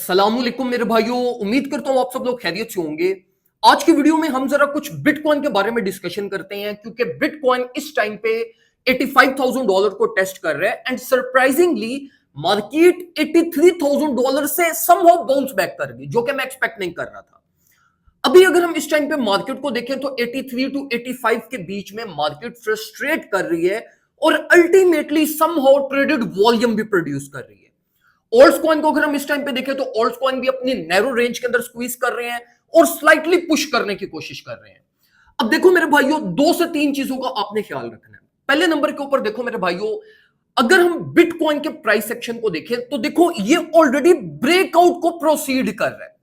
अस्सलामुअलैकुम मेरे भाइयों, उम्मीद करता हूं आप सब लोग खैरियत से होंगे। आज की वीडियो में हम जरा कुछ बिटकॉइन के बारे में डिस्कशन करते हैं क्योंकि बिटकॉइन इस टाइम पे $85,000 को टेस्ट कर रहा है एंड सरप्राइजिंगली मार्केट $83,000 से समहाउ बाउंस बैक कर गई, जो कि मैं एक्सपेक्ट नहीं कर रहा था। अभी अगर हम इस टाइम पे मार्केट को देखें तो 83 टू 85 के बीच में मार्केट फ्रस्ट्रेट कर रही है और अल्टीमेटली समहाउ ट्रेडेड वॉल्यूम भी प्रोड्यूस कर रही है। ऑल्ट्स कॉइन को अगर हम इस टाइम पे देखें तो ऑल्ट्स कॉइन भी अपनी नैरो रेंज के अंदर स्क्वीज कर रहे हैं और स्लाइटली पुश करने की कोशिश कर रहे हैं। अब देखो मेरे भाइयों, दो से तीन चीजों का आपने ख्याल रखना है। पहले नंबर के ऊपर देखो मेरे भाइयों, अगर हम बिटकॉइन के प्राइस सेक्शन को देखें तो देखो ये ऑलरेडी ब्रेकआउट को प्रोसीड कर रहा है।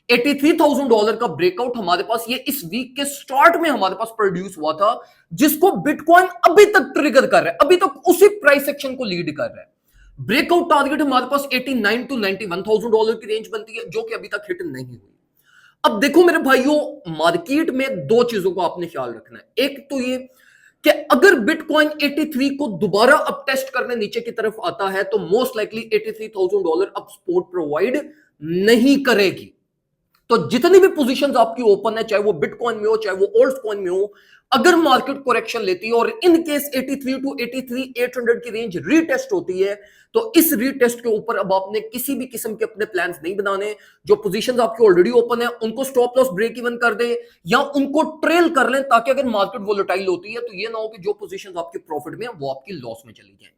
$83,000 का ब्रेकआउट हमारे पास ये इस वीक के स्टार्ट में हमारे पास प्रोड्यूस हुआ था, जिसको बिटकॉइन अभी तक ट्रिगर कर रहा है, अभी तक उसी प्राइस सेक्शन को लीड कर रहा है। ब्रेकआउट टारगेट हमारे पास 89 टू $91,000 की रेंज बनती है, जो कि अभी तक हिट नहीं हुई। अब देखो मेरे भाइयों, मार्केट में दो चीजों का आपने ख्याल रखना है। एक तो ये कि अगर बिटकॉइन 83 को दोबारा अब टेस्ट करने नीचे की तरफ आता है तो मोस्ट लाइकली $83,000 अब सपोर्ट प्रोवाइड नहीं करेगी। तो जितनी भी पोजीशंस आपकी ओपन है, चाहे वो बिटकॉइन में हो चाहे वो ओल्ड कॉइन में हो, अगर मार्केट करेक्शन लेती है और इन केस 83 टू 83,800 की रेंज रीटेस्ट होती है तो इस रीटेस्ट के ऊपर अब आपने किसी भी किस्म के अपने प्लान्स नहीं बनाने। जो पोजीशंस आपकी ऑलरेडी ओपन है उनको स्टॉप लॉस ब्रेक इवन कर दे या उनको ट्रेल कर लें, ताकि अगर मार्केट वोलेटाइल होती है तो ये ना हो कि जो पोजीशंस आपके प्रॉफिट में है वो आपकी लॉस में चली जाए।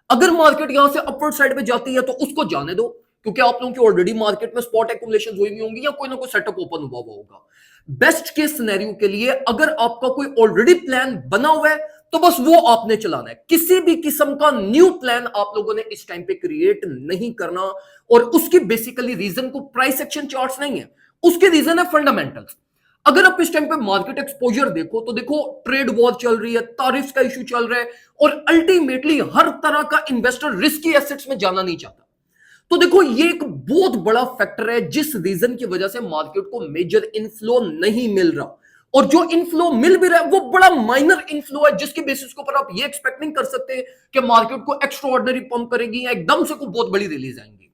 अगर मार्केट यहां से अपवर्ड साइड पे जाती है तो उसको जाने दो, क्योंकि आप लोगों की ऑलरेडी मार्केट में स्पॉट एक्युमुलेशन हुई होंगी या कोई ना कोई सेटअप ओपन हुआ होगा। बेस्ट केस सिनेरियो के लिए अगर आपका कोई ऑलरेडी प्लान बना हुआ है तो बस वो आपने चलाना है। किसी भी किस्म का न्यू प्लान आप लोगों ने इस टाइम पे क्रिएट नहीं करना, और उसकी बेसिकली रीजन को प्राइस एक्शन चार्ट्स नहीं है, उसके रीजन है फंडामेंटल्स। अगर आप इस टाइम पे मार्केट एक्सपोजर देखो तो देखो ट्रेड वॉर चल रही है, तारिफ का इशू चल रहा है और अल्टीमेटली हर तरह का इन्वेस्टर रिस्की एसेट्स में जाना नहीं चाहता। तो देखो ये एक बहुत बड़ा फैक्टर है जिस रीजन की वजह से मार्केट को मेजर इनफ्लो नहीं मिल रहा, और जो इनफ्लो मिल भी रहा है वो बड़ा माइनर इनफ्लो है, जिसके बेसिस के ऊपर आप ये एक्सपेक्ट नहीं कर सकते कि मार्केट को एक्स्ट्राऑर्डिनरी पंप करेगी या एकदम से कोई बहुत बड़ी रिलीज आएंगी।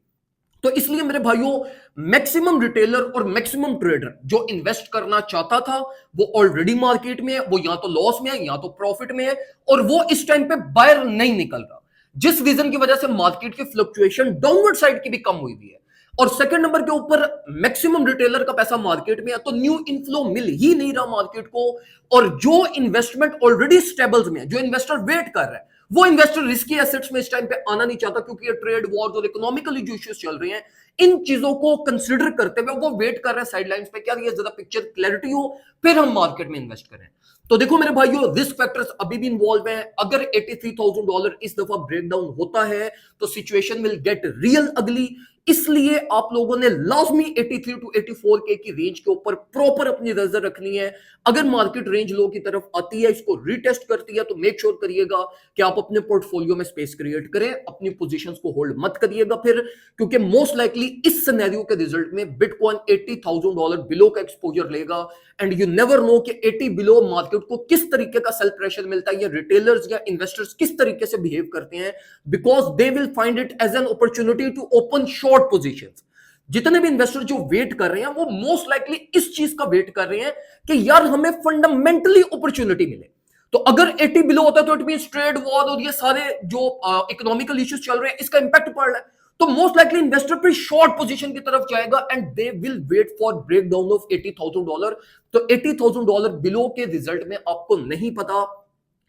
तो इसलिए मेरे भाइयों, मैक्सिमम रिटेलर और मैक्सिमम ट्रेडर जो इन्वेस्ट करना चाहता था वो ऑलरेडी मार्केट में है, वो या तो लॉस में है या तो प्रॉफिट में है, और वो इस टाइम पे बायर नहीं निकल रहा, जिस रीजन की वजह से मार्केट की फ्लक्चुएशन डाउनवर्ड साइड की भी कम हुई है। और सेकंड नंबर के ऊपर मैक्सिमम रिटेलर का पैसा मार्केट में है, तो न्यू इनफ्लो मिल ही नहीं रहा मार्केट को, और जो इन्वेस्टमेंट ऑलरेडी स्टेबल्स में है, जो इन्वेस्टर वेट कर रहा है, वो इन्वेस्टर रिस्की एसेट्स में इस टाइम पे आना नहीं चाहता, क्योंकि ये ट्रेड वॉर और इकोनॉमिकली जो इश्यूज चल रहे हैं, इन चीजों को कंसिडर करते हुए वो वेट कर रहे हैं साइडलाइंस पे, क्या ये ज्यादा पिक्चर क्लैरिटी हो फिर हम मार्केट में इन्वेस्ट करें। तो देखो मेरे भाइयों, रिस्क फैक्टर्स अभी भी इन्वॉल्व हैं। अगर $83,000 इस दफा ब्रेकडाउन होता है तो सिचुएशन विल गेट रियल अगली। इसलिए आप लोगों ने लाजमी 83 टू 84 के की रेंज के ऊपर प्रॉपर अपनी नजर रखनी है। अगर मार्केट रेंज लो की तरफ आती है, इसको रीटेस्ट करती है, तो मेक श्योर करिएगा कि आप अपने पोर्टफोलियो में स्पेस क्रिएट करें, अपनी पोजीशंस को होल्ड मत करिएगा फिर, क्योंकि मोस्ट लाइकली इस सिनेरियो के रिजल्ट में बिटकॉइन $80,000 बिलो का एक्सपोजर लेगा, एंड यू नेवर नो कि 80 बिलो मार्केट को किस तरीके का सेल प्रेशर मिलता है, या रिटेलर्स या इन्वेस्टर्स किस तरीके से बिहेव करते हैं, because they will find it as an opportunity to open short positions. जितने भी इन्वेस्टर जो वेट कर रहे हैं वो मोस्ट लाइकली इस चीज का वेट कर रहे हैं कि यार हमें फंडामेंटली अपॉर्चुनिटी मिले। तो अगर 80 बिलो होता है तो इट मींस ट्रेड वॉर और ये सारे जो इकोनॉमिकल इश्यूज चल रहे हैं इसका इंपैक्ट पड़ रहा है, तो मोस्ट लाइकली इन्वेस्टर फिर शॉर्ट पोजीशन की तरफ जाएगा and they will wait for break down of $80,000। तो $80,000 बिलो के रिजल्ट में आपको नहीं पता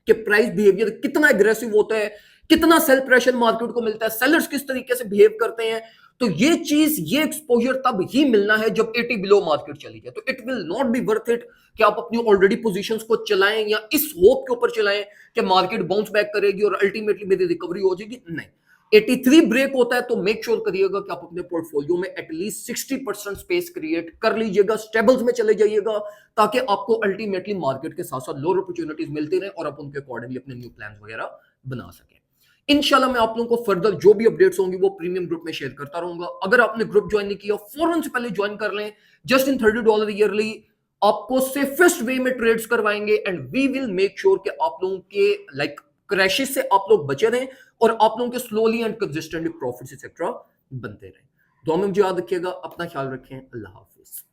कि प्राइस बिहेवियर कितना एग्रेसिव होता है, कितना सेल प्रेशर मार्केट को मिलता है, सेलर्स किस तरीके से बिहेव करते हैं। तो ये चीज, ये एक्सपोजर तब ही मिलना है जब 80 बिलो मार्केट चली जाए। तो it will not be worth it कि आप अपनी ऑलरेडी पोजीशंस को चलाएं या इस होप के ऊपर चलाएं कि मार्केट बाउंस बैक करेगी और अल्टीमेटली मेरी रिकवरी हो जाएगी। नहीं, 83 ब्रेक होता है तो मेक श्योर करिएगा कि आप अपने पोर्टफोलियो में एटलीस्ट 60% स्पेस क्रिएट कर लीजिएगा, स्टेबल्स में चले जाइएगा, ताकि आपको अल्टीमेटली मार्केट के साथ साथ लोअर अपॉर्चुनिटीज मिलती रहे और आप उनके अकॉर्डिंगली अपने न्यू प्लान वगैरह बना सकें। इंशाल्लाह मैं आप लोगों को फर्दर जो भी अपडेट्स होंगी वो प्रीमियम ग्रुप में शेयर करता रहूंगा। अगर आपने ग्रुप ज्वाइन नहीं किया, फौरन से पहले ज्वाइन कर लें। जस्ट इन $30 ईयरली आपको सेफेस्ट वे में ट्रेड्स करवाएंगे and we will make sure कि आप लोगों के क्रैशेस से आप लोग बचे रहें और आप लोगों के slowly and consistently profits etcetera बनते रहें। दुआ में मुझे याद रखिएगा, अपना ख्याल रखें, अल्लाह हाफिज।